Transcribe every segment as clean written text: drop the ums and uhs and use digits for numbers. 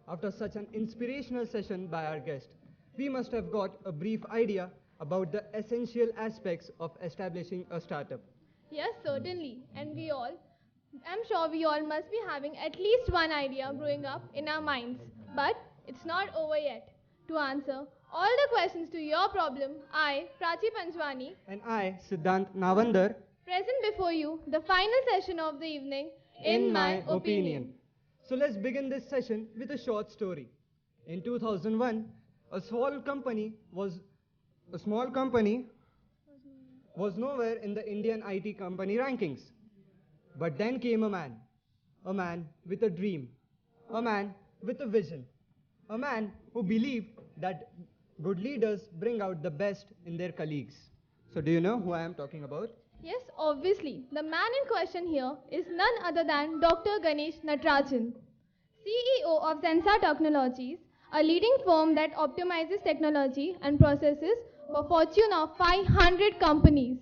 After such an inspirational session by our guest, we must have got a brief idea about the essential aspects of establishing a startup. Yes, certainly. I'm sure we all must be having at least one idea brewing up in our minds. But it's not over yet. To answer all the questions to your problem, I, Prachi Panchwani, And I, Siddhant Navandar, present before you the final session of the evening, in in my my opinion. opinion. So let's begin this session with a short story. In 2001, a small company was a small company was nowhere in the Indian IT company rankings. But then came a man with a dream, a man with a vision, a man who believed that good leaders bring out the best in their colleagues. So, do you know who I am talking about? Yes, obviously, the man in question here is none other than Dr. Ganesh Natarajan, CEO of Zensa Technologies, a leading firm that optimizes technology and processes for Fortune of 500 companies.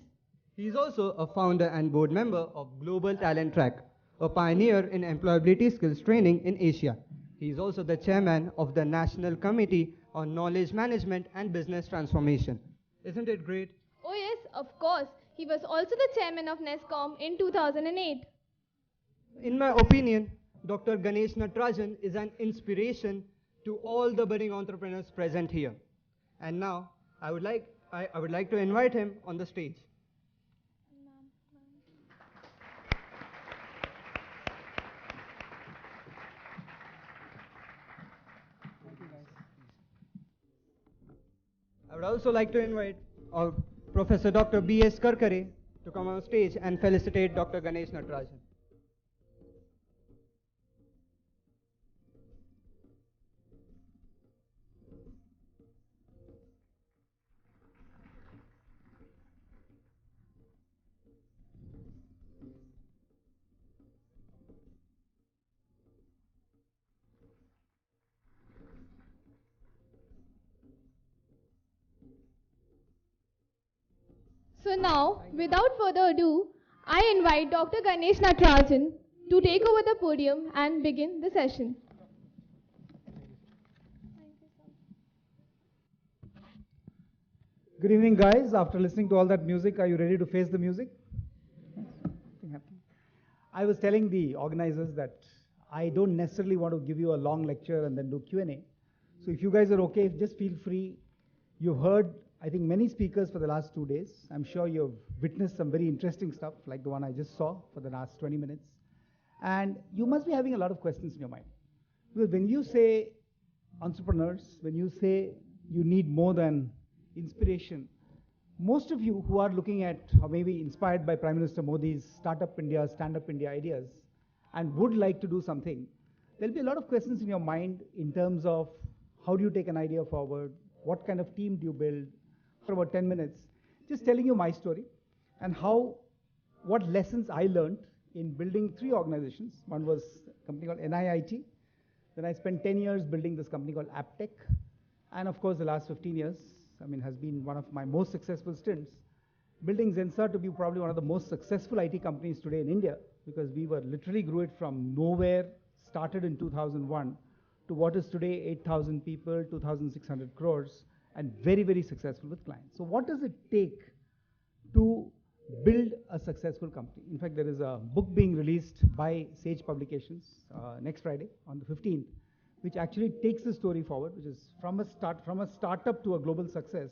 He is also a founder and board member of Global Talent Track, a pioneer in employability skills training in Asia. He is also the chairman of the National Committee on Knowledge Management and Business Transformation. Isn't it great? Oh yes, of course, he was also the chairman of NESCOM in 2008. In my opinion, Dr. Ganesh Natarajan is an inspiration to all the budding entrepreneurs present here. And now, I would like to invite him on the stage. I would also like to invite Professor Dr. B.S. Karkare to come on stage and felicitate Dr. Ganesh Natarajan. So now, without further ado, I invite Dr. Ganesh Natarajan to take over the podium and begin the session. Good evening, guys. After listening to all that music, are you ready to face the music? Something happened. I was telling the organizers that I don't necessarily want to give you a long lecture and then do Q&A. So if you guys are okay, just feel free. You've heard, I think, many speakers for the last 2 days. I'm sure you've witnessed some very interesting stuff, like the one I just saw for the last 20 minutes. And you must be having a lot of questions in your mind. Because when you say entrepreneurs, when you say you need more than inspiration, most of you who are looking at or maybe inspired by Prime Minister Modi's Startup India, Stand Up India ideas and would like to do something, there'll be a lot of questions in your mind in terms of how do you take an idea forward, what kind of team do you build. For about 10 minutes, just telling you my story and what lessons I learned in building 3 organizations. One was a company called NIIT. Then I spent 10 years building this company called Aptech. And of course, the last 15 years, has been one of my most successful stints, building Zensa to be probably one of the most successful IT companies today in India, because we were literally grew it from nowhere, started in 2001, to what is today 8,000 people, 2,600 crores, and very, very successful with clients. So what does it take to build a successful company? In fact, there is a book being released by Sage Publications next Friday on the 15th, which actually takes the story forward, which is from a startup to a global success.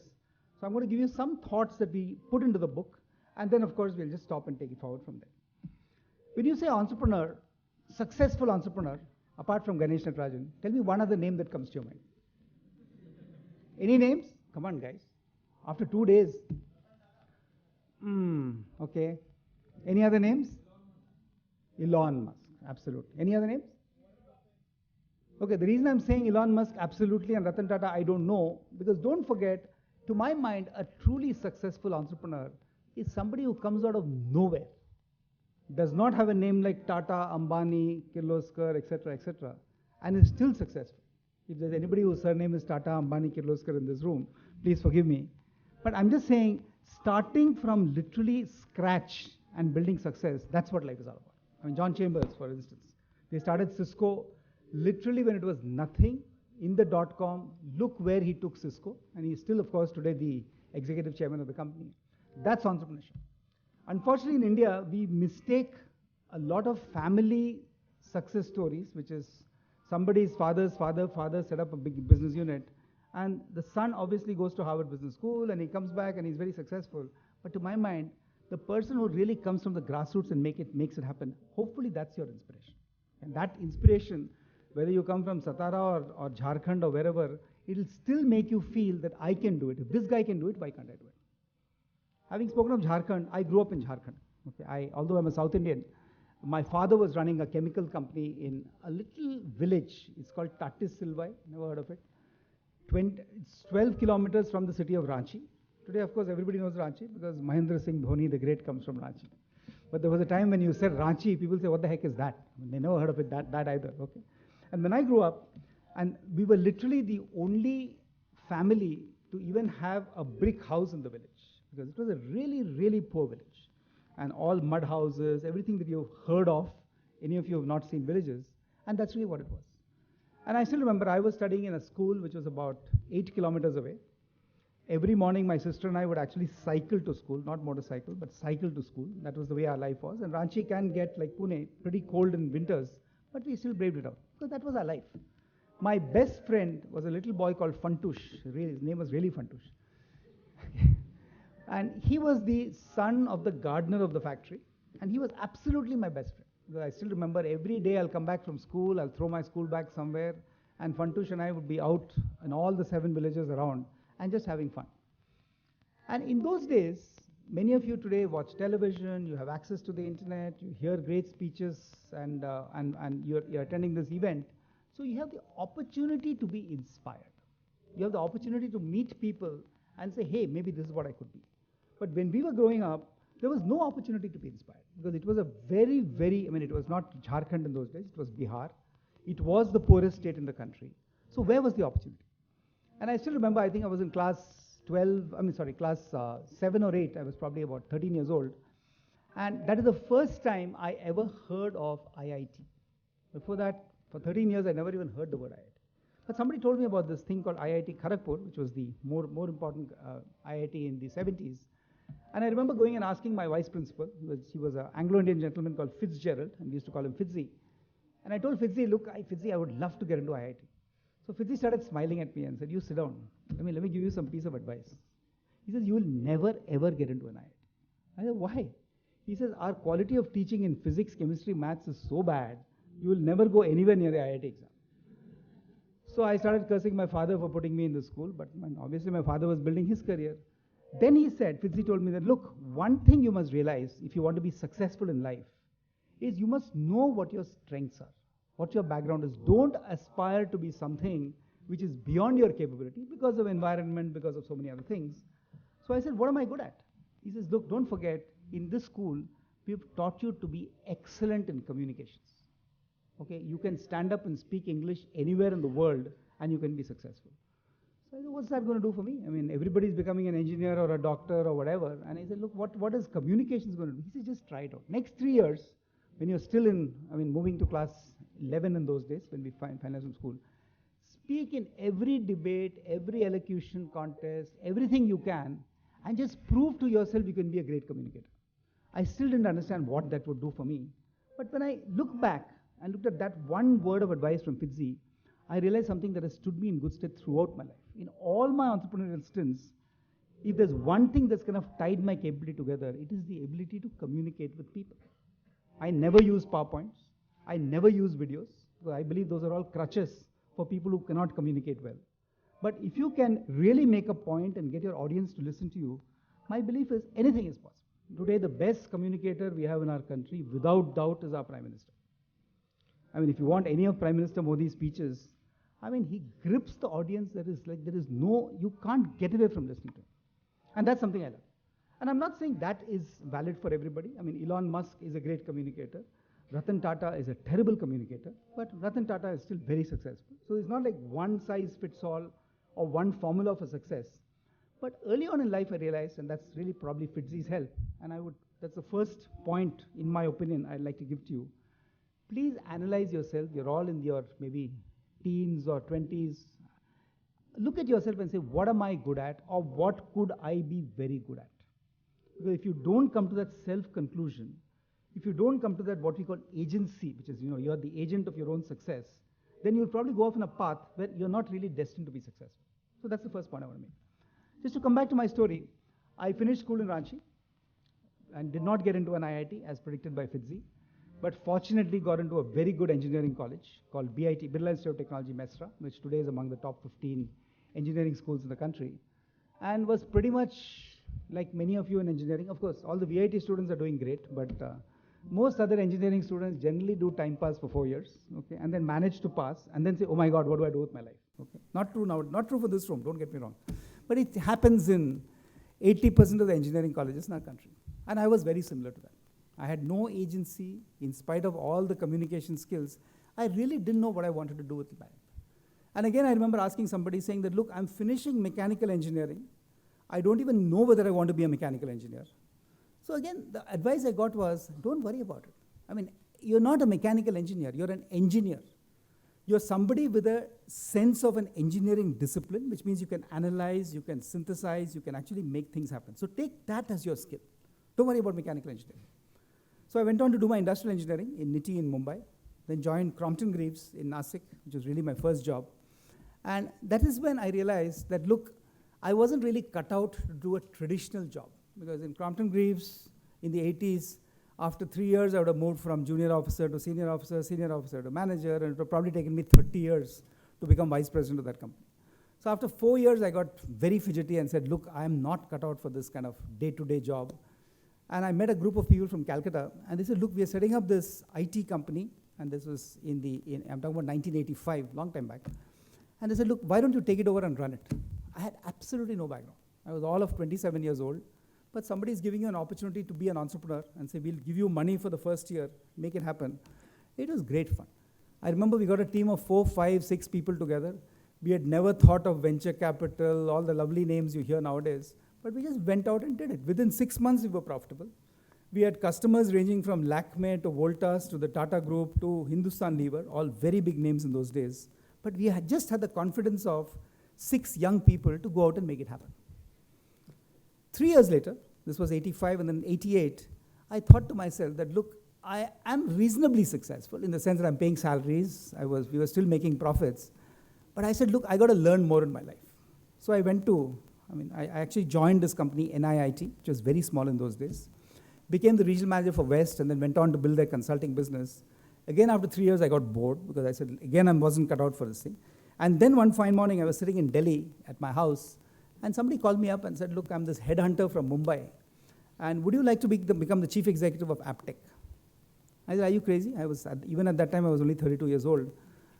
So I'm going to give you some thoughts that we put into the book, and then of course we'll just stop and take it forward from there. When you say entrepreneur, successful entrepreneur, apart from Ganesh Natarajan, tell me one other name that comes to your mind. Any names? Come on, guys. After 2 days. Okay. Any other names? Elon Musk, absolutely. Any other names? Okay, the reason I'm saying Elon Musk absolutely and Ratan Tata I don't know, because don't forget, to my mind, a truly successful entrepreneur is somebody who comes out of nowhere, does not have a name like Tata, Ambani, Kirloskar, etc., and is still successful. If there's anybody whose surname is Tata, Ambani, Kirloskar in this room, please forgive me. But I'm just saying, starting from literally scratch and building success, that's what life is all about. John Chambers, for instance, they started Cisco. literally when it was nothing, in the dot-com, look where he took Cisco, and he's still, of course, today the executive chairman of the company. That's entrepreneurship. Unfortunately, in India, we mistake a lot of family success stories, which is somebody's father's father set up a big business unit, and the son obviously goes to Harvard Business School, and he comes back and he's very successful. But to my mind, the person who really comes from the grassroots and makes it happen, hopefully that's your inspiration. And that inspiration, whether you come from Satara or Jharkhand or wherever, it'll still make you feel that I can do it. If this guy can do it, why can't I do it? Having spoken of Jharkhand, I grew up in Jharkhand. Okay, although I'm a South Indian, my father was running a chemical company in a little village. It's called Tatis Silvai. Never heard of it. It's 12 kilometers from the city of Ranchi. Today, of course, everybody knows Ranchi because Mahendra Singh Dhoni, the great, comes from Ranchi. But there was a time when you said Ranchi, people say, what the heck is that? They never heard of it that either. Okay. And when I grew up, and we were literally the only family to even have a brick house in the village, because it was a really, really poor village. And all mud houses, everything that you've heard of, any of you have not seen villages, and that's really what it was. And I still remember I was studying in a school which was about 8 kilometers away. Every morning my sister and I would actually cycle to school, not motorcycle, but cycle to school. That was the way our life was. And Ranchi can get, like Pune, pretty cold in winters, but we still braved it out, because that was our life. My best friend was a little boy called Fantush. His name was really Fantush. And he was the son of the gardener of the factory, and he was absolutely my best friend. Because I still remember every day I'll come back from school, I'll throw my school bag somewhere, and Fantush and I would be out in all the 7 villages around and just having fun. And in those days, many of you today watch television, you have access to the internet, you hear great speeches, and you're attending this event. So you have the opportunity to be inspired. You have the opportunity to meet people and say, hey, maybe this is what I could be. But when we were growing up, there was no opportunity to be inspired, because it was a very, it was not Jharkhand in those days, it was Bihar. It was the poorest state in the country. So where was the opportunity? And I still remember, I think I was in class 7 or 8, I was probably about 13 years old. And that is the first time I ever heard of IIT. Before that, for 13 years, I never even heard the word IIT. But somebody told me about this thing called IIT Kharagpur, which was the more important IIT in the 70s. And I remember going and asking my vice principal, he was an Anglo-Indian gentleman called Fitzgerald, and we used to call him Fitzy. And I told Fitzy, look, Fitzy, I would love to get into IIT. So Fitzy started smiling at me and said, you sit down. Let me give you some piece of advice. He says, you will never, ever get into an IIT. I said, why? He says, our quality of teaching in physics, chemistry, maths is so bad, you will never go anywhere near the IIT exam. So I started cursing my father for putting me in the school, but obviously my father was building his career. Then he said, Fitzy told me that, look, one thing you must realize if you want to be successful in life is you must know what your strengths are, what your background is. Don't aspire to be something which is beyond your capability because of environment, because of so many other things. So I said, what am I good at? He says, look, don't forget, in this school, we've taught you to be excellent in communications. Okay, you can stand up and speak English anywhere in the world and you can be successful. So I said, what's that going to do for me? I mean, everybody's becoming an engineer or a doctor or whatever. And I said, look, what is communications going to do? He said, just try it out. Next 3 years, when you're still moving to class 11 in those days, when we finalized from school, speak in every debate, every elocution contest, everything you can, and just prove to yourself you can be a great communicator. I still didn't understand what that would do for me. But when I look back and looked at that one word of advice from Fitzy, I realized something that has stood me in good stead throughout my life. In all my entrepreneurial stints, if there's one thing that's kind of tied my capability together, it is the ability to communicate with people. I never use PowerPoints. I never use videos, because I believe those are all crutches for people who cannot communicate well. But if you can really make a point and get your audience to listen to you, my belief is anything is possible. Today, the best communicator we have in our country, without doubt, is our Prime Minister. I mean, if you want any of Prime Minister Modi's speeches, I mean, he grips the audience that is like, you can't get away from listening to him. And that's something I love. And I'm not saying that is valid for everybody. I mean, Elon Musk is a great communicator. Ratan Tata is a terrible communicator, but Ratan Tata is still very successful. So it's not like one size fits all or one formula for success. But early on in life, I realized, and that's really probably Fitzy's help, and that's the first point, in my opinion, I'd like to give to you, please analyze yourself. You're all in your maybe teens or 20s. Look at yourself and say, what am I good at, or what could I be very good at? Because if you don't come to that self-conclusion, if you don't come to that what we call agency, which is, you're the agent of your own success, then you'll probably go off on a path where you're not really destined to be successful. So that's the first point I want to make. Just to come back to my story, I finished school in Ranchi and did not get into an IIT as predicted by FITZI, but fortunately got into a very good engineering college called BIT, Birla Institute of Technology, Mesra, which today is among the top 15 engineering schools in the country, and was pretty much like many of you in engineering. Of course, all the VIT students are doing great, but most other engineering students generally do time pass for 4 years, okay, and then manage to pass, and then say, oh my God, what do I do with my life? Okay, not true now, not true for this room, don't get me wrong, but it happens in 80% of the engineering colleges in our country, and I was very similar to that. I had no agency. In spite of all the communication skills, I really didn't know what I wanted to do with life. And again, I remember asking somebody saying that, look, I'm finishing mechanical engineering. I don't even know whether I want to be a mechanical engineer. So again, the advice I got was, don't worry about it. I mean, you're not a mechanical engineer, you're an engineer. You're somebody with a sense of an engineering discipline, which means you can analyze, you can synthesize, you can actually make things happen. So take that as your skill. Don't worry about mechanical engineering. So I went on to do my industrial engineering in NITI in Mumbai, then joined Crompton Greaves in Nashik, which was really my first job. And that is when I realized that, look, I wasn't really cut out to do a traditional job. Because in Crompton Greaves in the 80s, after 3 years, I would have moved from junior officer to senior officer to manager, and it would have probably taken me 30 years to become vice president of that company. So after 4 years, I got very fidgety and said, look, I am not cut out for this kind of day-to-day job. And I met a group of people from Calcutta, and they said, look, we are setting up this IT company, and this was I'm talking about 1985, long time back. And they said, look, why don't you take it over and run it? I had absolutely no background. I was all of 27 years old, but somebody is giving you an opportunity to be an entrepreneur and say, we'll give you money for the first year, make it happen. It was great fun. I remember we got a team of 4, 5, 6 people together. We had never thought of venture capital, all the lovely names you hear nowadays. But we just went out and did it. Within 6 months, we were profitable. We had customers ranging from Lakme to Voltas to the Tata Group to Hindustan Lever, all very big names in those days. But we had just had the confidence of 6 young people to go out and make it happen. 3 years later, this was 85 and then 88, I thought to myself that, look, I am reasonably successful in the sense that I'm paying salaries. We were still making profits. But I said, look, I got to learn more in my life. So I actually joined this company, NIIT, which was very small in those days, became the regional manager for West, and then went on to build their consulting business. Again, after 3 years, I got bored because I said, again, I wasn't cut out for this thing. And then one fine morning, I was sitting in Delhi at my house, and somebody called me up and said, look, I'm this headhunter from Mumbai, and would you like to become the chief executive of Aptech? I said, are you crazy? Even at that time, I was only 32 years old.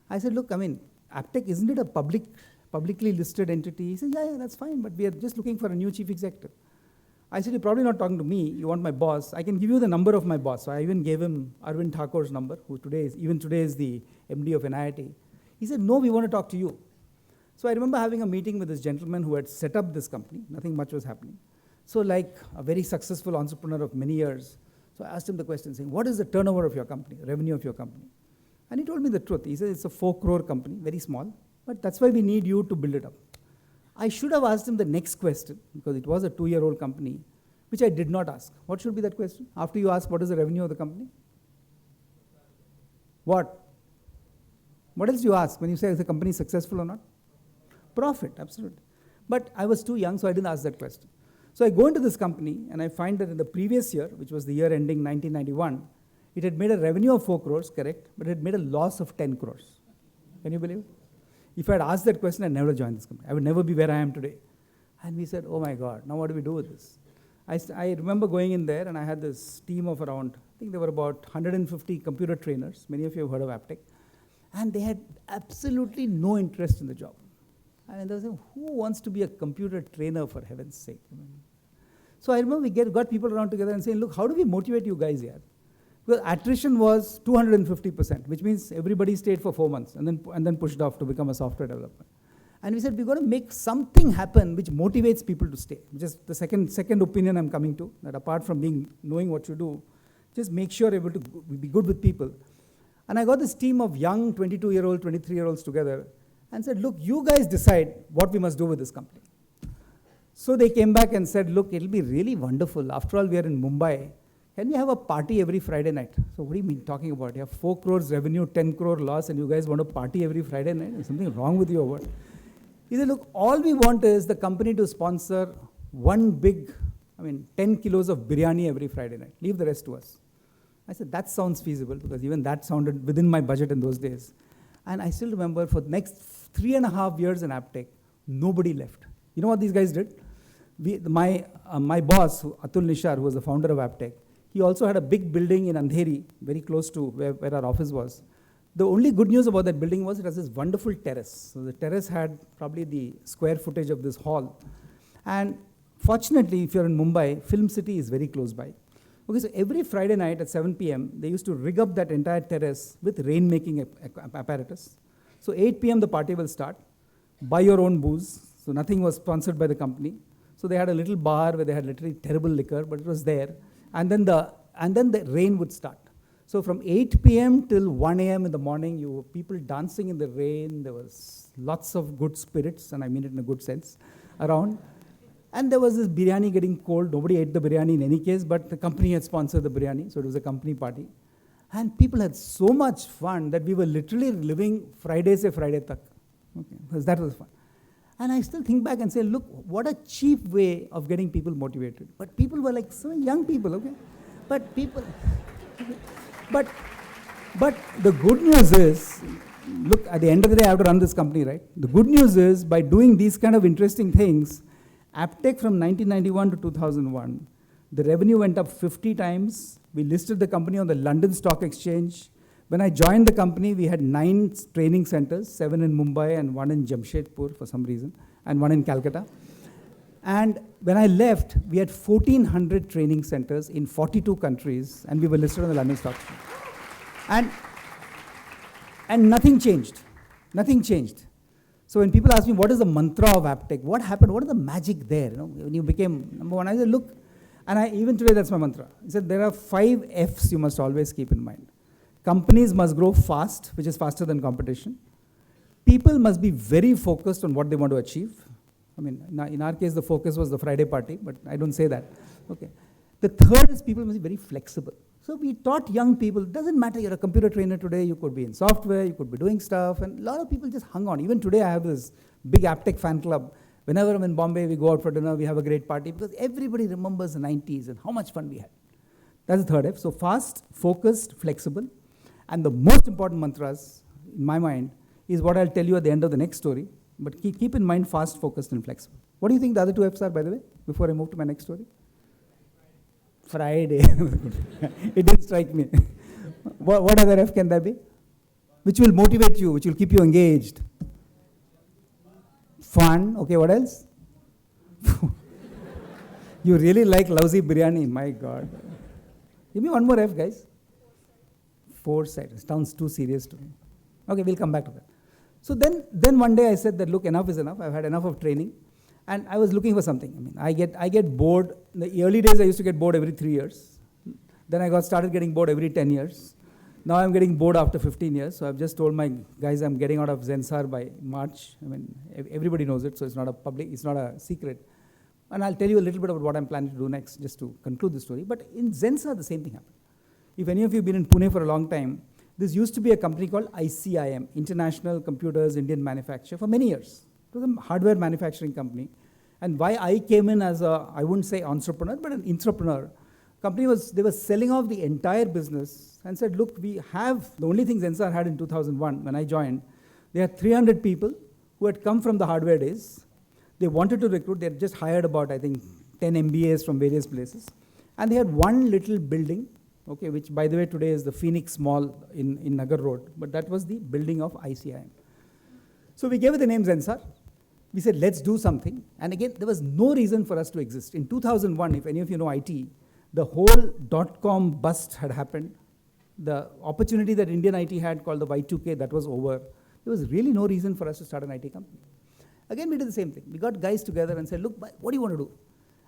I said, look, Aptech, isn't it a publicly listed entity? He said, yeah, that's fine, but we are just looking for a new chief executive. I said, you're probably not talking to me, you want my boss. I can give you the number of my boss. So I even gave him Arvind Thakur's number, who today is the MD of NIIT. He said, no, we want to talk to you. So I remember having a meeting with this gentleman who had set up this company. Nothing much was happening. So like a very successful entrepreneur of many years, so I asked him the question saying, what is the turnover of your company, revenue of your company? And he told me the truth. He said, it's a 4 crore company, very small, but that's why we need you to build it up. I should have asked him the next question, because it was a 2-year-old company, which I did not ask. What should be that question? After you ask what is the revenue of the company? What? What else do you ask when you say is the company successful or not? Profit, absolutely. But I was too young, so I didn't ask that question. So I go into this company, and I find that in the previous year, which was the year ending 1991, it had made a revenue of 4 crores, correct, but it had made a loss of 10 crores. Can you believe it? If I had asked that question, I'd never joined this company. I would never be where I am today. And we said, oh my God, now what do we do with this? I remember going in there, and I had this team of around, I think there were about 150 computer trainers. Many of you have heard of Aptech. And they had absolutely no interest in the job. And they were saying, who wants to be a computer trainer, for heaven's sake? So I remember we got people around together and saying, look, how do we motivate you guys here? Because attrition was 250%, which means everybody stayed for 4 months and then pushed off to become a software developer. And we said, we've got to make something happen which motivates people to stay, which is the second opinion I'm coming to, that apart from knowing what you do, just make sure you're able to be good with people. And I got this team of young 22-year-old, 23-year-olds together and said, look, you guys decide what we must do with this company. So they came back and said, look, it'll be really wonderful. After all, we are in Mumbai. Can we have a party every Friday night? So what do you mean talking about? You have 4 crores revenue, 10 crore loss, and you guys want to party every Friday night? Is something wrong with you or what? He said, look, all we want is the company to sponsor one big, 10 kilos of biryani every Friday night. Leave the rest to us. I said, that sounds feasible, because even that sounded within my budget in those days. And I still remember for the next 3.5 years in Aptech, nobody left. You know what these guys did? My boss, Atul Nishar, who was the founder of Aptech, he also had a big building in Andheri, very close to where our office was. The only good news about that building was it has this wonderful terrace. So the terrace had probably the square footage of this hall. And fortunately, if you're in Mumbai, Film City is very close by. Okay, so every Friday night at 7 p.m., they used to rig up that entire terrace with rain-making apparatus. So 8 p.m. the party will start. Buy your own booze. So nothing was sponsored by the company. So they had a little bar where they had literally terrible liquor, but it was there. And then the rain would start. So from 8 p.m. till 1 a.m. in the morning, people dancing in the rain. There was lots of good spirits, and I mean it in a good sense, around. And there was this biryani getting cold. Nobody ate the biryani in any case, but the company had sponsored the biryani, so it was a company party. And people had so much fun that we were literally living Friday se Friday tak. Okay, because that was fun. And I still think back and say, look, what a cheap way of getting people motivated. But people were like so young people, okay? But people, but the good news is, look, at the end of the day, I have to run this company, right? The good news is, by doing these kind of interesting things, Aptech from 1991 to 2001, the revenue went up 50 times. We listed the company on the London Stock Exchange. When I joined the company, we had 9 training centers, 7 in Mumbai and 1 in Jamshedpur for some reason, and 1 in Calcutta. And when I left, we had 1,400 training centers in 42 countries, and we were listed on the London Stock Exchange. And nothing changed. Nothing changed. So when people ask me, what is the mantra of Aptech? What happened? What is the magic there? When you became number one, I said, look, and even today that's my mantra. I said, there are 5 Fs you must always keep in mind. Companies must grow fast, which is faster than competition. People must be very focused on what they want to achieve. In our case, the focus was the Friday party, but I don't say that. Okay. The third is people must be very flexible. So we taught young people, it doesn't matter, you're a computer trainer today, you could be in software, you could be doing stuff, and a lot of people just hung on. Even today, I have this big Aptech fan club. Whenever I'm in Bombay, we go out for dinner, we have a great party, because everybody remembers the 90s and how much fun we had. That's the third F. So fast, focused, flexible. And the most important mantras, in my mind, is what I'll tell you at the end of the next story. But keep in mind fast, focused, and flexible. What do you think the other 2 Fs are, by the way, before I move to my next story? Friday. It didn't strike me. What other F can that be? Which will motivate you, which will keep you engaged. Fun. Okay, what else? You really like lousy biryani, my God. Give me one more F, guys. Foresight. It sounds too serious to me. Okay, we'll come back to that. So then one day I said that, look, enough is enough. I've had enough of training. And I was looking for something. I get bored. In the early days, I used to get bored every 3 years. Then I started getting bored every 10 years. Now I'm getting bored after 15 years. So I've just told my guys I'm getting out of Zensar by March. Everybody knows it, so it's not a secret. And I'll tell you a little bit about what I'm planning to do next, just to conclude the story. But in Zensar, the same thing happened. If any of you have been in Pune for a long time, this used to be a company called ICIM, International Computers Indian Manufacturer, for many years. It was a hardware manufacturing company. And why I came in as I wouldn't say entrepreneur, but an intrapreneur. Company they were selling off the entire business and said, look, we have, the only thing Zensar had in 2001 when I joined, they had 300 people who had come from the hardware days. They wanted to recruit, they had just hired about, I think, 10 MBAs from various places. And they had one little building, okay, which by the way today is the Phoenix Mall in Nagar Road, but that was the building of ICIM. So we gave it the name Zensar. We said, let's do something. And again, there was no reason for us to exist. In 2001, if any of you know IT, the whole .com bust had happened. The opportunity that Indian IT had called the Y2K, that was over. There was really no reason for us to start an IT company. Again, we did the same thing. We got guys together and said, look, what do you want to do?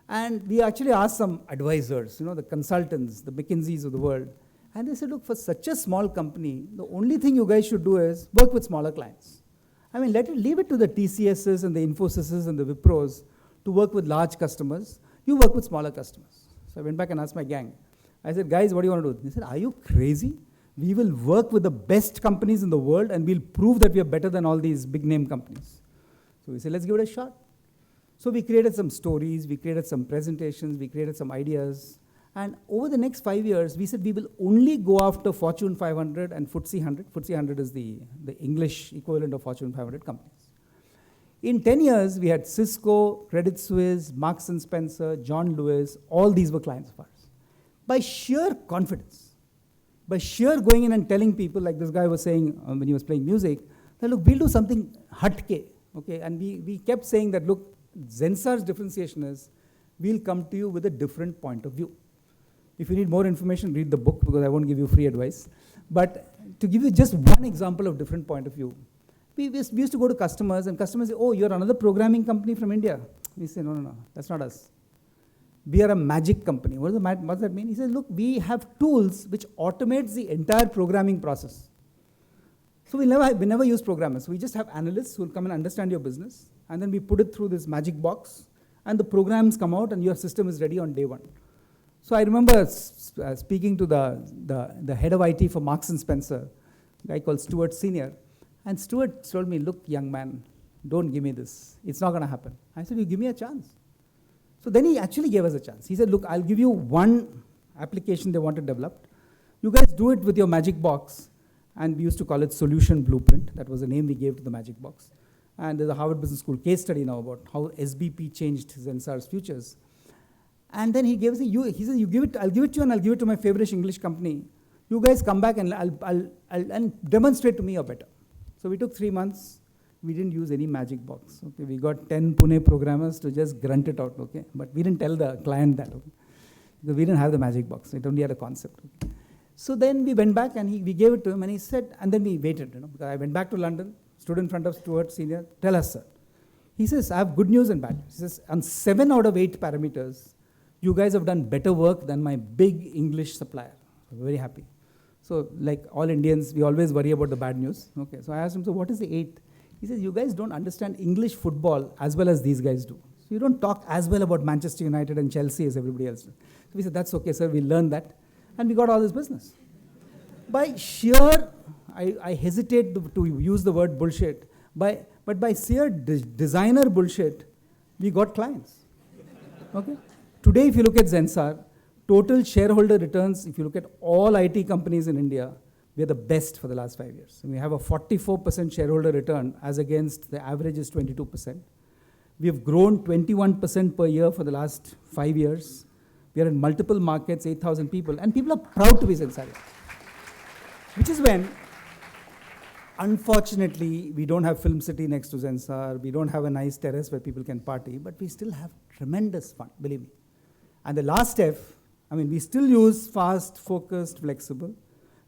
And we actually asked some advisors, the consultants, the McKinseys of the world. And they said, look, for such a small company, the only thing you guys should do is work with smaller clients. I mean, leave it to the TCSs and the Infosys and the Wipros to work with large customers. You work with smaller customers. So I went back and asked my gang. I said, guys, what do you want to do? They said, are you crazy? We will work with the best companies in the world and we'll prove that we are better than all these big name companies. So we said, let's give it a shot. So we created some stories, we created some presentations, we created some ideas. And over the next 5 years, we said we will only go after Fortune 500 and FTSE 100. FTSE 100 is the English equivalent of Fortune 500 companies. In 10 years, we had Cisco, Credit Suisse, Marks & Spencer, John Lewis, all these were clients of ours. By sheer confidence, by sheer going in and telling people, like this guy was saying when he was playing music, that look, we'll do something hatke, okay? And we kept saying that, look, Zensar's differentiation is, we'll come to you with a different point of view. If you need more information, read the book, because I won't give you free advice. But to give you just one example of different point of view, we used to go to customers, and customers say, oh, you're another programming company from India. We say, no, that's not us. We are a magic company. What does that mean? He says, look, we have tools which automates the entire programming process. So we never use programmers. We just have analysts who will come and understand your business, and then we put it through this magic box, and the programs come out, and your system is ready on day one. So I remember speaking to the head of IT for Marks & Spencer, a guy called Stuart Senior, and Stuart told me, look, young man, don't give me this. It's not going to happen. I said, you give me a chance. So then he actually gave us a chance. He said, look, I'll give you one application they wanted developed. You guys do it with your magic box. And we used to call it Solution Blueprint. That was the name we gave to the magic box. And there's a Harvard Business School case study now about how SBP changed Zensar's futures. And then he gave us he said, I'll give it to you and I'll give it to my favorite English company. You guys come back and I'll demonstrate to me you're better. So we took 3 months. We didn't use any magic box. Okay, we got 10 Pune programmers to just grunt it out. Okay, but we didn't tell the client that. Okay? Because we didn't have the magic box. It only had a concept. Okay? So then we went back and we gave it to him and he said, and then we waited. Because I went back to London, stood in front of Stuart Senior. Tell us, sir. He says, I have good news and bad news. He says, on 7 out of 8 parameters, you guys have done better work than my big English supplier. So very happy. So like all Indians, we always worry about the bad news. Okay, so I asked him, so what is the 8th? He says, you guys don't understand English football as well as these guys do. So you don't talk as well about Manchester United and Chelsea as everybody else does. So we said, that's okay, sir, we'll learn that. And we got all this business. By sheer, I hesitate to use the word bullshit, but by sheer designer bullshit, we got clients. Okay? Today, if you look at Zensar, total shareholder returns, if you look at all IT companies in India, we are the best for the last 5 years. And we have a 44% shareholder return as against the average is 22%. We have grown 21% per year for the last 5 years. We are in multiple markets, 8,000 people, and people are proud to be Zensarians. Which is when, unfortunately, we don't have Film City next to Zensar, we don't have a nice terrace where people can party, but we still have tremendous fun, believe me. And the last F, I mean, we still use fast, focused, flexible.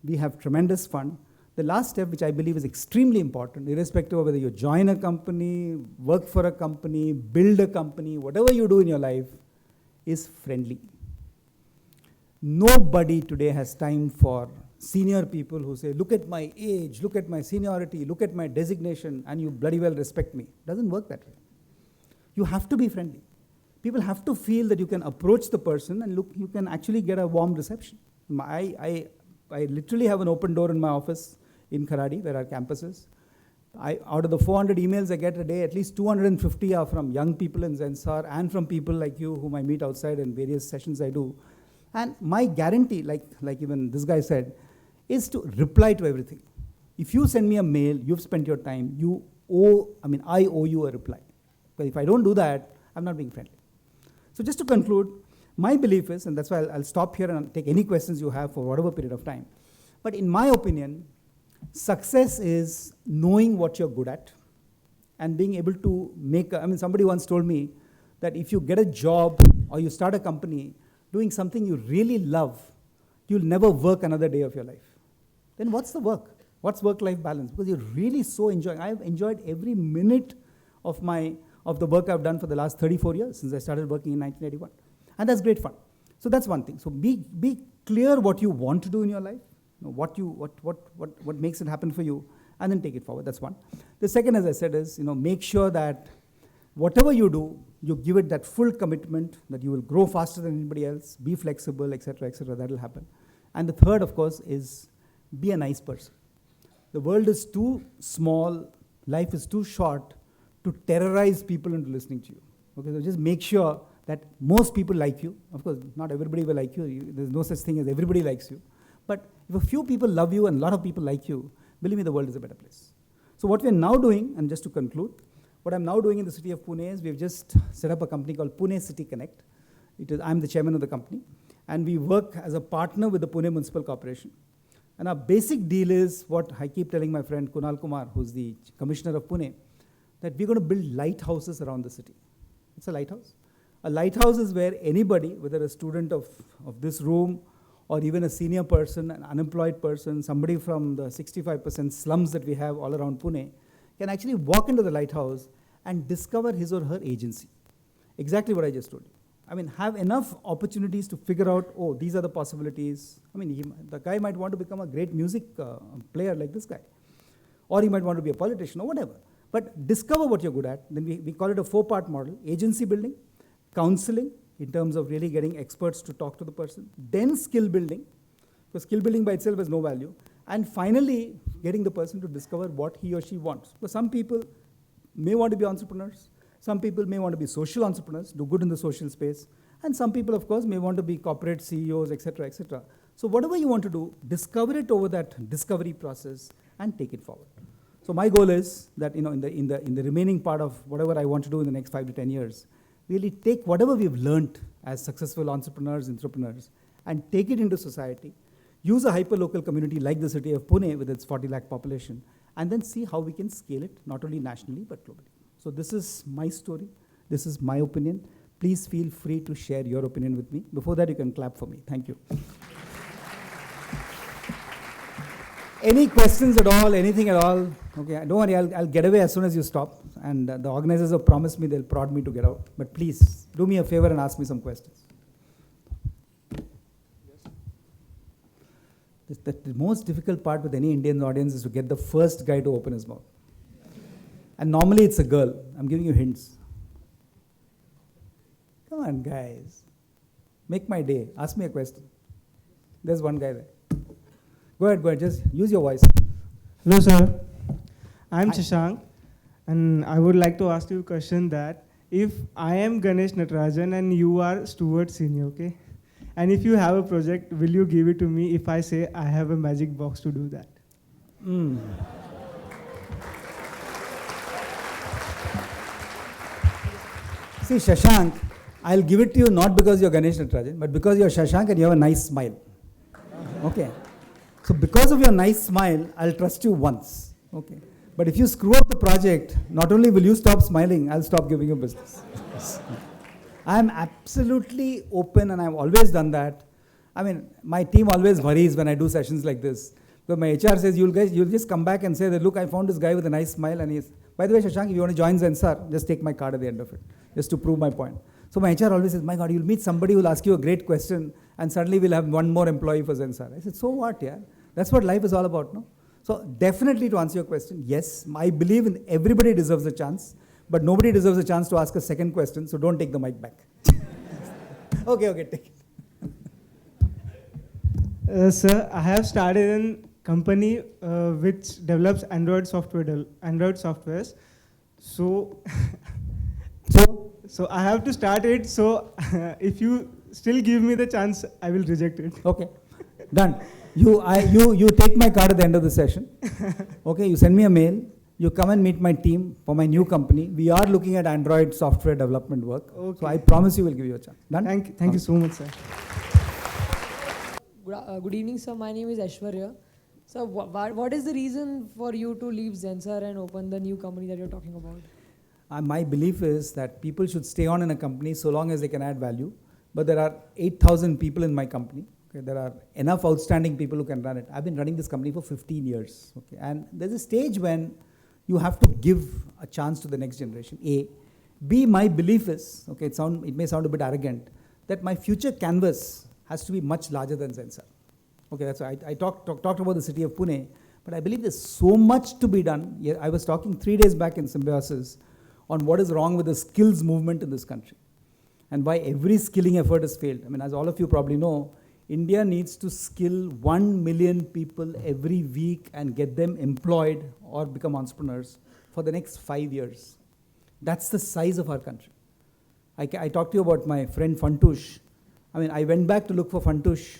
We have tremendous fun. The last step, which I believe is extremely important, irrespective of whether you join a company, work for a company, build a company, whatever you do in your life, is friendly. Nobody today has time for senior people who say, look at my age, look at my seniority, look at my designation, and you bloody well respect me. It doesn't work that way. You have to be friendly. People have to feel that you can approach the person and look, you can actually get a warm reception. I literally have an open door in my office in Kharadi, where our campus is. Out of the 400 emails I get a day, at least 250 are from young people in Zensar and from people like you whom I meet outside in various sessions I do. And my guarantee, like even this guy said, is to reply to everything. If you send me a mail, you've spent your time, I owe you a reply. But if I don't do that, I'm not being friendly. So just to conclude, my belief is, and that's why I'll stop here and take any questions you have for whatever period of time. But in my opinion, success is knowing what you're good at and being able to somebody once told me that if you get a job or you start a company doing something you really love, you'll never work another day of your life. Then what's the work? What's work-life balance? Because you're really so enjoying. I've enjoyed every minute of the work I've done for the last 34 years since I started working in 1981. And that's great fun. So that's one thing. So be clear what you want to do in your life, what makes it happen for you, and then take it forward. That's one. The second, as I said, is make sure that whatever you do, you give it that full commitment that you will grow faster than anybody else, be flexible, etc., etc. That will happen. And the third, of course, is be a nice person. The world is too small, life is too short to terrorize people into listening to you. Okay, so just make sure that most people like you. Of course, not everybody will like you. There's no such thing as everybody likes you. But if a few people love you and a lot of people like you, believe me, the world is a better place. So what we're now doing, and just to conclude, what I'm now doing in the city of Pune is we've just set up a company called Pune City Connect. I'm the chairman of the company, and we work as a partner with the Pune Municipal Corporation. And our basic deal is what I keep telling my friend Kunal Kumar, who's the commissioner of Pune, that we're going to build lighthouses around the city. It's a lighthouse. A lighthouse is where anybody, whether a student of this room or even a senior person, an unemployed person, somebody from the 65% slums that we have all around Pune, can actually walk into the lighthouse and discover his or her agency. Exactly what I just told you. I mean, have enough opportunities to figure out, oh, these are the possibilities. I mean, the guy might want to become a great music player like this guy. Or he might want to be a politician or whatever. But discover what you're good at. Then we call it a 4-part model. Agency building, counseling, in terms of really getting experts to talk to the person. Then skill building, because skill building by itself has no value. And finally, getting the person to discover what he or she wants. Because some people may want to be entrepreneurs. Some people may want to be social entrepreneurs, do good in the social space. And some people, of course, may want to be corporate CEOs, etc., etc. So whatever you want to do, discover it over that discovery process and take it forward. So my goal is that in the remaining part of whatever I want to do in the next 5 to 10 years, really take whatever we've learned as successful entrepreneurs and take it into society, use a hyper-local community like the city of Pune with its 40 lakh population, and then see how we can scale it, not only nationally, but globally. So this is my story. This is my opinion. Please feel free to share your opinion with me. Before that, you can clap for me. Thank you. Any questions at all, anything at all? Okay, don't worry, I'll get away as soon as you stop. And the organizers have promised me they'll prod me to get out. But please, do me a favor and ask me some questions. The most difficult part with any Indian audience is to get the first guy to open his mouth. And normally it's a girl. I'm giving you hints. Come on, guys. Make my day. Ask me a question. There's one guy there. Go ahead. Just use your voice. Hello, sir. I'm Shashank, and I would like to ask you a question that if I am Ganesh Natarajan and you are Stuart Senior, okay? And if you have a project, will you give it to me if I say I have a magic box to do that? See, Shashank, I'll give it to you not because you're Ganesh Natarajan, but because you're Shashank and you have a nice smile. Okay. So because of your nice smile, I'll trust you once. Okay. But if you screw up the project, not only will you stop smiling, I'll stop giving you business. I'm absolutely open, and I've always done that. I mean, my team always worries when I do sessions like this. But my HR says, you'll just come back and say that, look, I found this guy with a nice smile, and he's, by the way, Shashank, if you want to join Zensar, just take my card at the end of it, just to prove my point. So my HR always says, my God, you'll meet somebody who'll ask you a great question, and suddenly we'll have one more employee for Zensar. I said, so what, yeah? That's what life is all about, no? So definitely to answer your question, yes, I believe in everybody deserves a chance, but nobody deserves a chance to ask a second question, so don't take the mic back. Okay, take it. Sir, I have started a company which develops Android softwares. So I have to start it. So if you still give me the chance, I will reject it. Okay, done. You take my card at the end of the session. Okay, you send me a mail. You come and meet my team for my new company. We are looking at Android software development work. Okay. So I promise you we'll give you a chance. Done? Thank you so much, sir. Good evening, sir. My name is Aishwarya. So what is the reason for you to leave Zensar and open the new company that you're talking about? My belief is that people should stay on in a company so long as they can add value. But there are 8,000 people in my company. Okay, there are enough outstanding people who can run it. I've been running this company for 15 years. Okay, and there's a stage when you have to give a chance to the next generation, A. B, my belief is, okay, it may sound a bit arrogant, that my future canvas has to be much larger than Zensar. Okay, that's why I talked about the city of Pune, but I believe there's so much to be done. Yeah, I was talking 3 days back in Symbiosis on what is wrong with the skills movement in this country and why every skilling effort has failed. I mean, as all of you probably know, India needs to skill 1 million people every week and get them employed or become entrepreneurs for the next 5 years. That's the size of our country. I talked to you about my friend Fantush. I mean, I went back to look for Fantush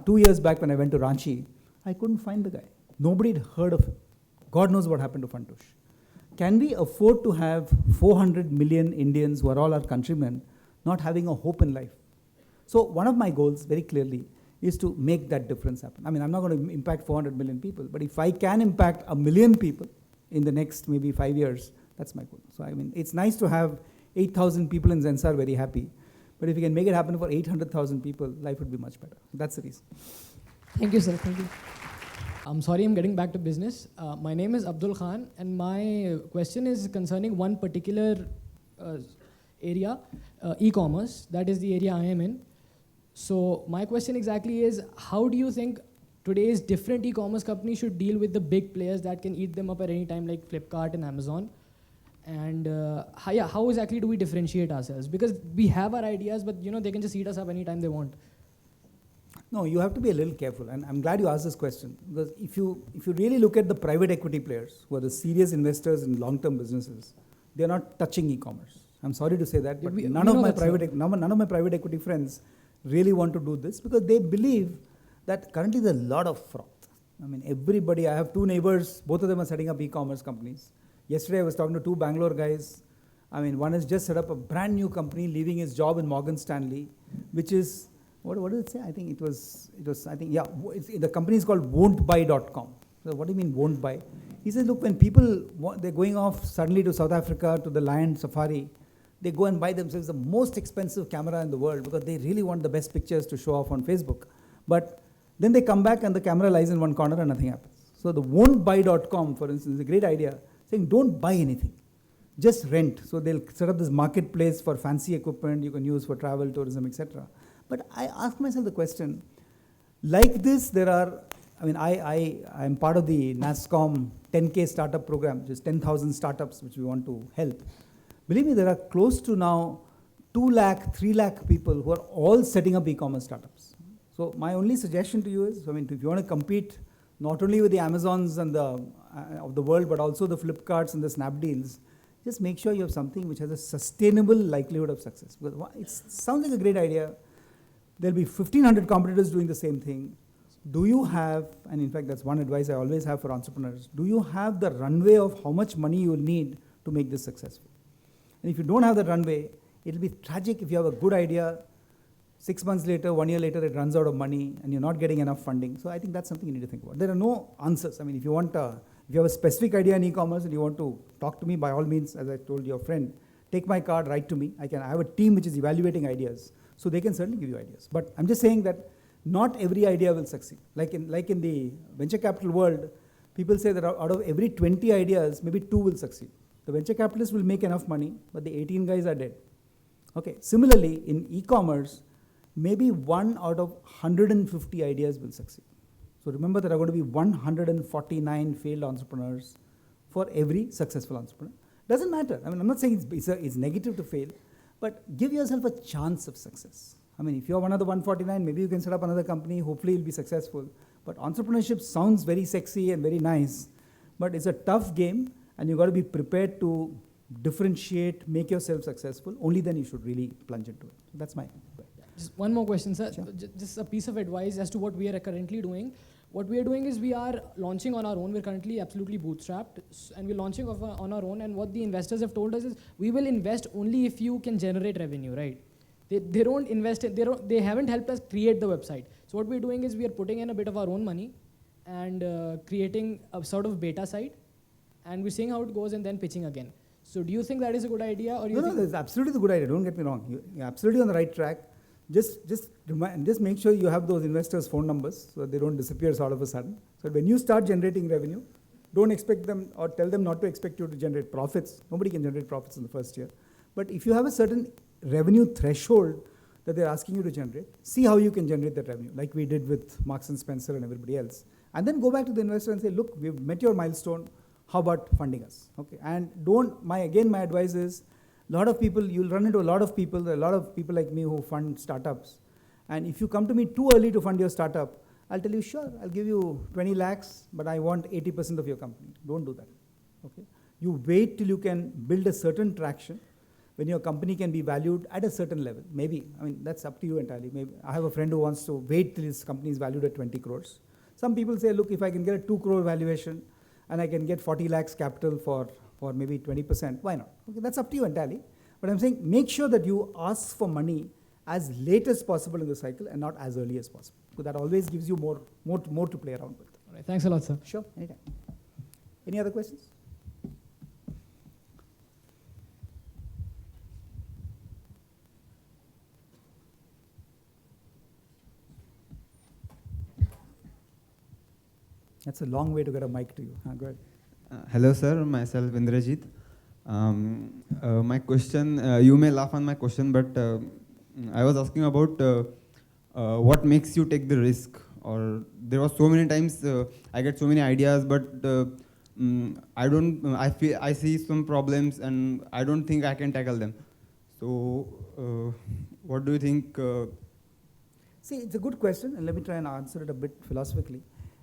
2 years back when I went to Ranchi. I couldn't find the guy. Nobody had heard of him. God knows what happened to Fantush. Can we afford to have 400 million Indians who are all our countrymen not having a hope in life? So one of my goals, very clearly, is to make that difference happen. I mean, I'm not going to impact 400 million people, but if I can impact 1 million people in the next maybe 5 years, that's my goal. So I mean, it's nice to have 8,000 people in Zensar very happy, but if we can make it happen for 800,000 people, life would be much better. So that's the reason. Thank you, sir. Thank you. I'm sorry, I'm getting back to business. My name is Abdul Khan, and my question is concerning one particular area, e-commerce. That is the area I am in. So my question exactly is, how do you think today's different e-commerce companies should deal with the big players that can eat them up at any time, like Flipkart and Amazon? And how exactly do we differentiate ourselves? Because we have our ideas, but they can just eat us up anytime they want. No, you have to be a little careful, and I'm glad you asked this question, because if you really look at the private equity players, who are the serious investors in long-term businesses, they are not touching e-commerce. I'm sorry to say that, but none of my private equity friends really want to do this, because they believe that currently there's a lot of fraud. I mean, everybody, I have 2 neighbors, both of them are setting up e-commerce companies. Yesterday I was talking to 2 Bangalore guys. I mean, one has just set up a brand new company, leaving his job in Morgan Stanley, which is, what did it say? I think the company is called won'tbuy.com. So what do you mean won't buy? He says, look, when people, they're going off suddenly to South Africa, to the lion safari, they go and buy themselves the most expensive camera in the world because they really want the best pictures to show off on Facebook. But then they come back and the camera lies in one corner and nothing happens. So the won'tbuy.com, for instance, is a great idea, saying don't buy anything, just rent. So they'll set up this marketplace for fancy equipment you can use for travel, tourism, etc. But I ask myself the question, like this, there are, I mean, I'm part of the NASSCOM 10K startup program, which is 10,000 startups which we want to help. Believe me, there are close to now 2 lakh, 3 lakh people who are all setting up e-commerce startups. So my only suggestion to you is, I mean, if you want to compete not only with the Amazons and of the world, but also the Flipkarts and the Snapdeals, just make sure you have something which has a sustainable likelihood of success. Because it sounds like a great idea. There'll be 1,500 competitors doing the same thing. Do you have, and in fact that's one advice I always have for entrepreneurs, do you have the runway of how much money you will need to make this successful? And if you don't have the runway, it'll be tragic if you have a good idea, 6 months later, 1 year later, it runs out of money and you're not getting enough funding. So I think that's something you need to think about. There are no answers. I mean, if you have a specific idea in e-commerce and you want to talk to me, by all means, as I told your friend, take my card, write to me. I have a team which is evaluating ideas. So they can certainly give you ideas. But I'm just saying that not every idea will succeed. Like in the venture capital world, people say that out of every 20 ideas, maybe 2 will succeed. The venture capitalists will make enough money, but the 18 guys are dead. Okay. Similarly, in e-commerce, maybe 1 out of 150 ideas will succeed. So remember, there are going to be 149 failed entrepreneurs for every successful entrepreneur. Doesn't matter. I mean, I'm not saying it's negative to fail, but give yourself a chance of success. I mean, if you're one of the 149, maybe you can set up another company, hopefully you'll be successful. But entrepreneurship sounds very sexy and very nice, but it's a tough game, and you've got to be prepared to differentiate, make yourself successful. Only then you should really plunge into it. So that's my advice. Just one more question, sir. Sure. Just a piece of advice as to what we are currently doing. What we are doing is we are launching on our own. We're currently absolutely bootstrapped, and we're launching on our own. And what the investors have told us is, we will invest only if you can generate revenue, right? They don't invest in, they haven't helped us create the website. So what we're doing is we are putting in a bit of our own money and creating a sort of beta site, and we're seeing how it goes and then pitching again. So do you think that is a good idea, or No, that's absolutely the good idea. Don't get me wrong. You're absolutely on the right track. Just make sure you have those investors' phone numbers so that they don't disappear all of a sudden. So when you start generating revenue, don't expect them or tell them not to expect you to generate profits. Nobody can generate profits in the first year. But if you have a certain revenue threshold that they're asking you to generate, see how you can generate that revenue, like we did with Marks and Spencer and everybody else. And then go back to the investor and say, look, we've met your milestone, how about funding us? Okay, and my advice is, you'll run into a lot of people, there are a lot of people like me who fund startups. And if you come to me too early to fund your startup, I'll tell you, sure, I'll give you 20 lakhs, but I want 80% of your company. Don't do that, okay? You wait till you can build a certain traction, when your company can be valued at a certain level. Maybe, I mean, that's up to you entirely. Maybe I have a friend who wants to wait till his company is valued at 20 crores. Some people say, look, if I can get a 2 crore valuation and I can get 40 lakhs capital for maybe 20%, why not? Okay, that's up to you entirely. But I'm saying, make sure that you ask for money as late as possible in the cycle and not as early as possible. So that always gives you more to play around with. All right, thanks a lot, sir. Sure, anytime. Any other questions? That's a long way to get a mic to you. Go ahead. Hello, sir. Myself, Indrajit. My question, you may laugh on my question, but I was asking about what makes you take the risk? Or there were so many times I get so many ideas, but I see some problems and I don't think I can tackle them. So, what do you think? See, it's a good question, and let me try and answer it a bit philosophically.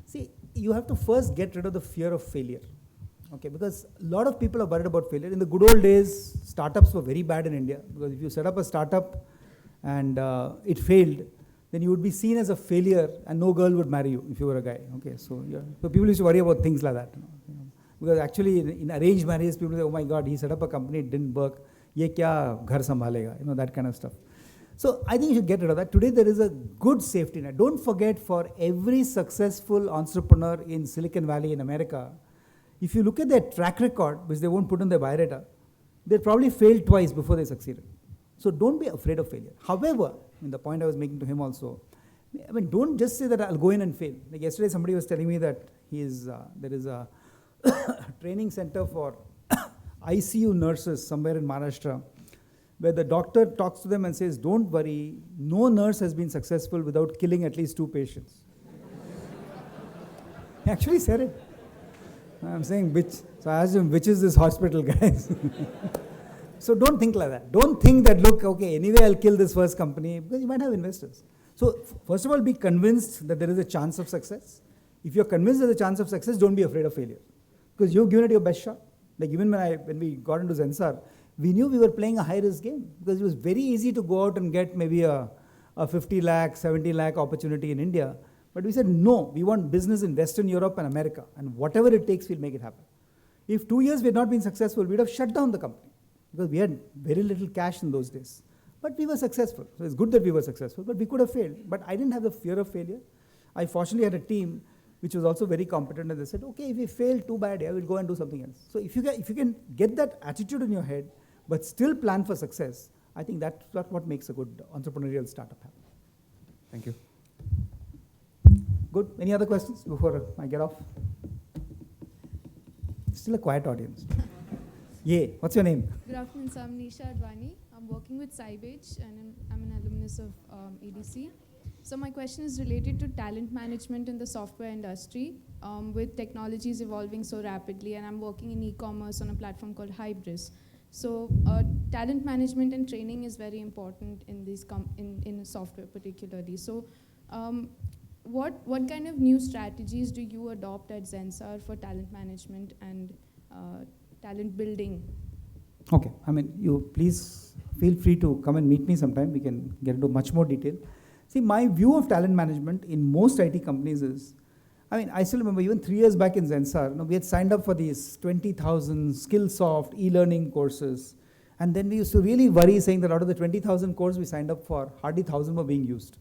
See, you have to first get rid of the fear of failure, okay? Because a lot of people are worried about failure. In the good old days, startups were very bad in India, because if you set up a startup and it failed, then you would be seen as a failure and no girl would marry you if you were a guy, okay? So people used to worry about things like that. Because actually in arranged marriages, people say, oh my God, he set up a company, it didn't work. Ye kya ghar sambhalega, that kind of stuff. So I think you should get rid of that. Today there is a good safety net. Don't forget, for every successful entrepreneur in Silicon Valley in America, if you look at their track record, which they won't put on their biodata, they probably failed twice before they succeeded. So don't be afraid of failure. However, the point I was making to him also, I mean, don't just say that I'll go in and fail. Like yesterday somebody was telling me that there is a training center for ICU nurses somewhere in Maharashtra, where the doctor talks to them and says, don't worry, no nurse has been successful without killing at least 2 patients. He actually said it. I'm saying, so I asked him, which is this hospital, guys? So don't think like that. Don't think that, look, okay, anyway, I'll kill this first company, because you might have investors. So first of all, be convinced that there is a chance of success. If you're convinced there's a chance of success, don't be afraid of failure, because you've given it your best shot. Like even when we got into Zensar, we knew we were playing a high-risk game, because it was very easy to go out and get maybe a 50 lakh, 70 lakh opportunity in India. But we said, no, we want business in Western Europe and America, and whatever it takes, we'll make it happen. If 2 years we had not been successful, we'd have shut down the company, because we had very little cash in those days. But we were successful. So it's good that we were successful, but we could have failed. But I didn't have the fear of failure. I fortunately had a team which was also very competent, and they said, okay, if we fail, too bad, yeah, we'll go and do something else. So if you can get that attitude in your head, but still plan for success, I think that's what makes a good entrepreneurial startup happen. Thank you. Good. Any other questions before I get off? Still a quiet audience. Yeah. What's your name? Good afternoon, sir. I'm Nisha Advani. I'm working with Sybage, and I'm an alumnus of ADC. So my question is related to talent management in the software industry, with technologies evolving so rapidly, and I'm working in e-commerce on a platform called Hybris. So talent management and training is very important in these in software particularly. So what kind of new strategies do you adopt at Zensar for talent management and talent building? Okay, I mean, you please feel free to come and meet me sometime. We can get into much more detail. See, my view of talent management in most IT companies is, I mean, I still remember even 3 years back in Zensar, we had signed up for these 20,000 Skillsoft e-learning courses. And then we used to really worry, saying that out of the 20,000 courses we signed up for, hardly 1,000 were being used.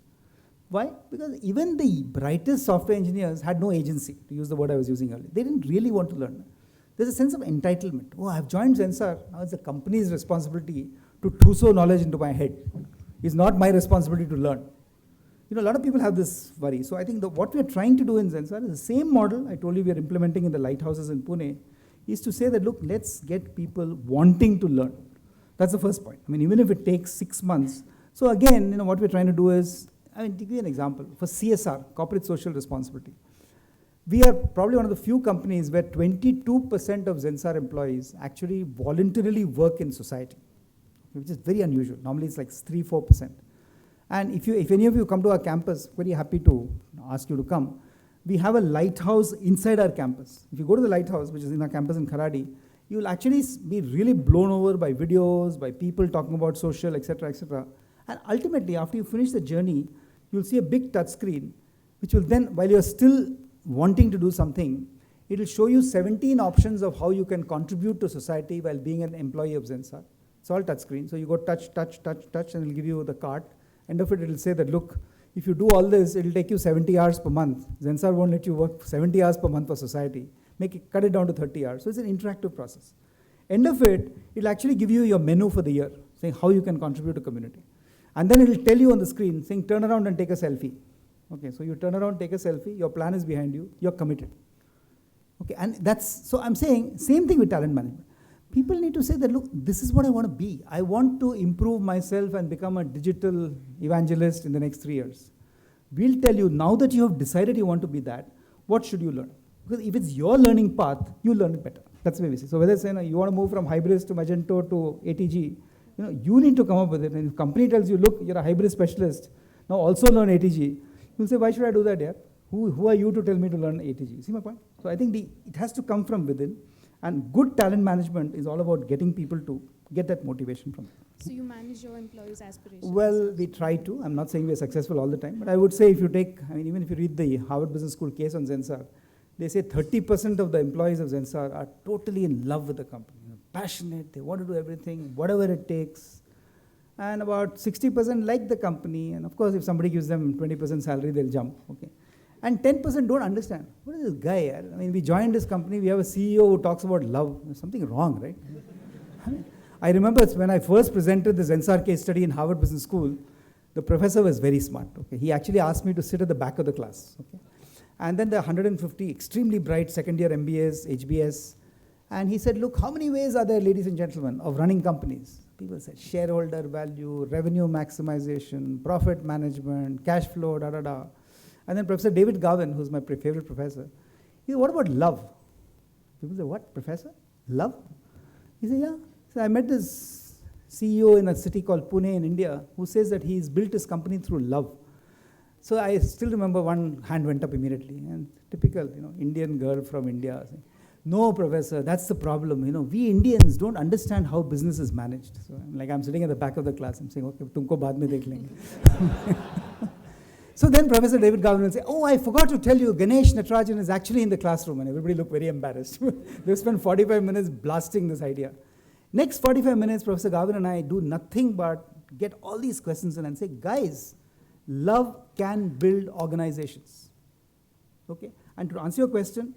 Why? Because even the brightest software engineers had no agency, to use the word I was using earlier. They didn't really want to learn. There's a sense of entitlement. Oh, I've joined Zensar, now it's the company's responsibility to trousseau knowledge into my head. It's not my responsibility to learn. A lot of people have this worry. So I think what we're trying to do in Zensar is the same model I told you we are implementing in the lighthouses in Pune, is to say that, look, let's get people wanting to learn. That's the first point. I mean, even if it takes 6 months, So again, what we're trying to do is, to give you an example, for CSR, corporate social responsibility, we are probably one of the few companies where 22% of Zensar employees actually voluntarily work in society, which is very unusual. Normally it's like 3-4%. And if any of you come to our campus, very happy to ask you to come. We have a lighthouse inside our campus. If you go to the lighthouse, which is in our campus in Kharadi, you will actually be really blown over by videos, by people talking about social, etc., etc. And ultimately, after you finish the journey, you'll see a big touch screen, which will then, while you're still wanting to do something, it will show you 17 options of how you can contribute to society while being an employee of Zensar. It's all touch screen. So you go touch, touch, touch, touch, and it'll give you the card. End of it, it'll say that, look, if you do all this, it'll take you 70 hours per month. Zensar won't let you work 70 hours per month for society. Cut it down to 30 hours. So it's an interactive process. End of it, it'll actually give you your menu for the year, saying how you can contribute to community. And then it'll tell you on the screen, saying turn around and take a selfie. Okay, so you turn around, take a selfie, your plan is behind you, you're committed. Okay, and so I'm saying, same thing with talent management. People need to say that, look, this is what I want to be. I want to improve myself and become a digital evangelist in the next 3 years. We'll tell you, now that you have decided you want to be that, what should you learn? Because if it's your learning path, you learn it better. That's the way we see. So whether it's, you want to move from Hybris to Magento to ATG, you need to come up with it. And if the company tells you, look, you're a Hybris specialist, now also learn ATG, you'll say, why should I do that, yeah? Who are you to tell me to learn ATG? See my point? So I think it has to come from within. And good talent management is all about getting people to get that motivation from them. So you manage your employees' aspirations? Well, we try to. I'm not saying we're successful all the time. But I would say if you take, even if you read the Harvard Business School case on Zensar, they say 30% of the employees of Zensar are totally in love with the company. Passionate, they want to do everything, whatever it takes. And about 60% like the company. And of course, if somebody gives them 20% salary, they'll jump. Okay. And 10% don't understand. What is this guy? We joined this company, we have a CEO who talks about love. There's something wrong, right? I remember when I first presented the Zensar case study in Harvard Business School, the professor was very smart. Okay? He actually asked me to sit at the back of the class. Okay? And then there are 150 extremely bright second-year MBAs, HBS. And he said, look, how many ways are there, ladies and gentlemen, of running companies? People said shareholder value, revenue maximization, profit management, cash flow, da-da-da. And then Professor David Garvin, who's my favorite professor, he said, what about love? People say, what, professor? Love? He said, yeah. So I met this CEO in a city called Pune in India who says that he's built his company through love. So I still remember one hand went up immediately. And typical, Indian girl from India saying, no, professor, that's the problem. We Indians don't understand how business is managed. So I'm sitting at the back of the class. I'm saying, okay, tumko baad mein dekh lenge. So then Professor David Garvin will say, oh, I forgot to tell you, Ganesh Natarajan is actually in the classroom. And everybody looked very embarrassed. They've spent 45 minutes blasting this idea. Next 45 minutes, Professor Garvin and I do nothing but get all these questions in and say, guys, love can build organizations. Okay? And to answer your question,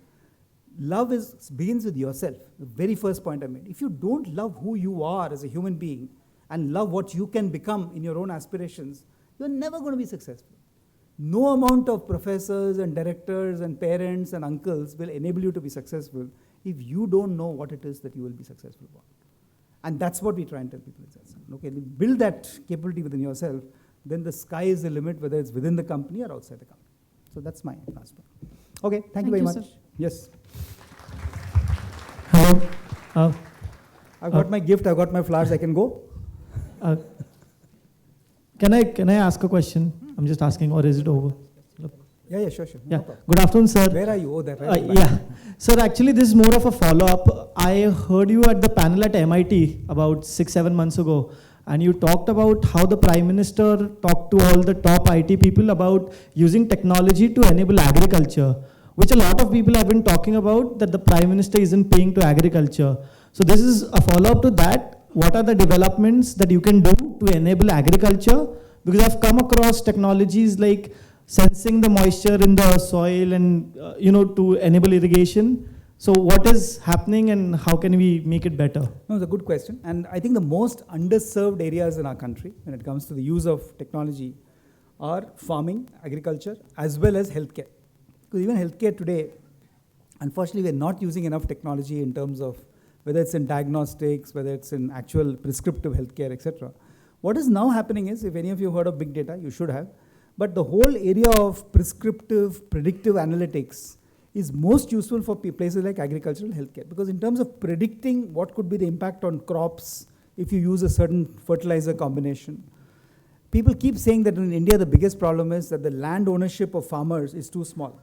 love begins with yourself. The very first point I made. If you don't love who you are as a human being and love what you can become in your own aspirations, you're never going to be successful. No amount of professors and directors and parents and uncles will enable you to be successful if you don't know what it is that you will be successful about. And that's what we try and tell people. Okay, build that capability within yourself, then the sky is the limit, whether it's within the company or outside the company. So that's my last point. Okay, thank you very much. Sir. Yes. Hello. I've got my gift, I've got my flowers, I can go. Can I ask a question? I'm just asking, or is it over? Yeah, sure. Yeah. Good afternoon, sir. Where are you? Oh, there. Right yeah. Sir, actually, this is more of a follow-up. I heard you at the panel at MIT about 6-7 months ago, and you talked about how the Prime Minister talked to all the top IT people about using technology to enable agriculture, which a lot of people have been talking about, that the Prime Minister isn't paying to agriculture. So this is a follow-up to that. What are the developments that you can do to enable agriculture? Because I've come across technologies like sensing the moisture in the soil and, to enable irrigation. So what is happening and how can we make it better? No, it's a good question. And I think the most underserved areas in our country when it comes to the use of technology are farming, agriculture, as well as healthcare. Because even healthcare today, unfortunately, we're not using enough technology in terms of whether it's in diagnostics, whether it's in actual prescriptive healthcare, etc. What is now happening is, if any of you heard of big data, you should have, but the whole area of prescriptive, predictive analytics is most useful for places like agricultural healthcare. Because in terms of predicting what could be the impact on crops if you use a certain fertilizer combination, people keep saying that in India the biggest problem is that the land ownership of farmers is too small.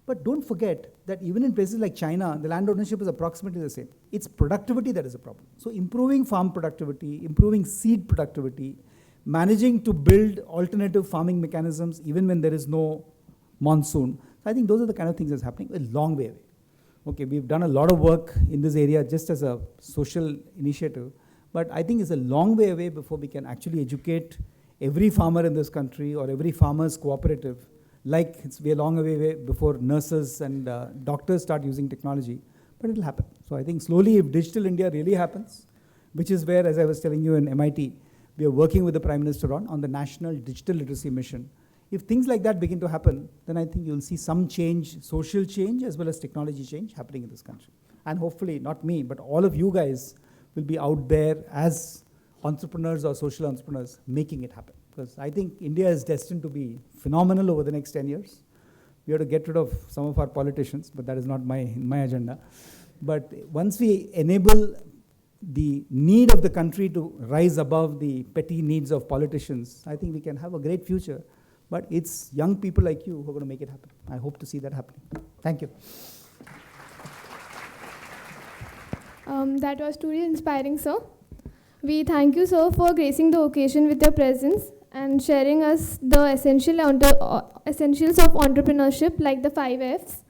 But don't forget that even in places like China, the land ownership is approximately the same. It's productivity that is a problem. So improving farm productivity, improving seed productivity, managing to build alternative farming mechanisms even when there is no monsoon. So I think those are the kind of things that's happening a long way away. Okay, we've done a lot of work in this area just as a social initiative, but I think it's a long way away before we can actually educate every farmer in this country or every farmer's cooperative, like we're a long way before nurses and doctors start using technology, but it'll happen. So I think slowly, if Digital India really happens, which is where, as I was telling you in MIT, we are working with the Prime Minister on the National Digital Literacy Mission. If things like that begin to happen, then I think you'll see some change, social change as well as technology change happening in this country. And hopefully, not me, but all of you guys will be out there as entrepreneurs or social entrepreneurs making it happen. Because I think India is destined to be phenomenal over the next 10 years. We have to get rid of some of our politicians, but that is not my agenda. But once we enable the need of the country to rise above the petty needs of politicians, I think we can have a great future. But it's young people like you who are going to make it happen. I hope to see that happening. Thank you. That was truly inspiring, sir. We thank you, sir, for gracing the occasion with your presence and sharing us the essentials of entrepreneurship, like the 5 Fs.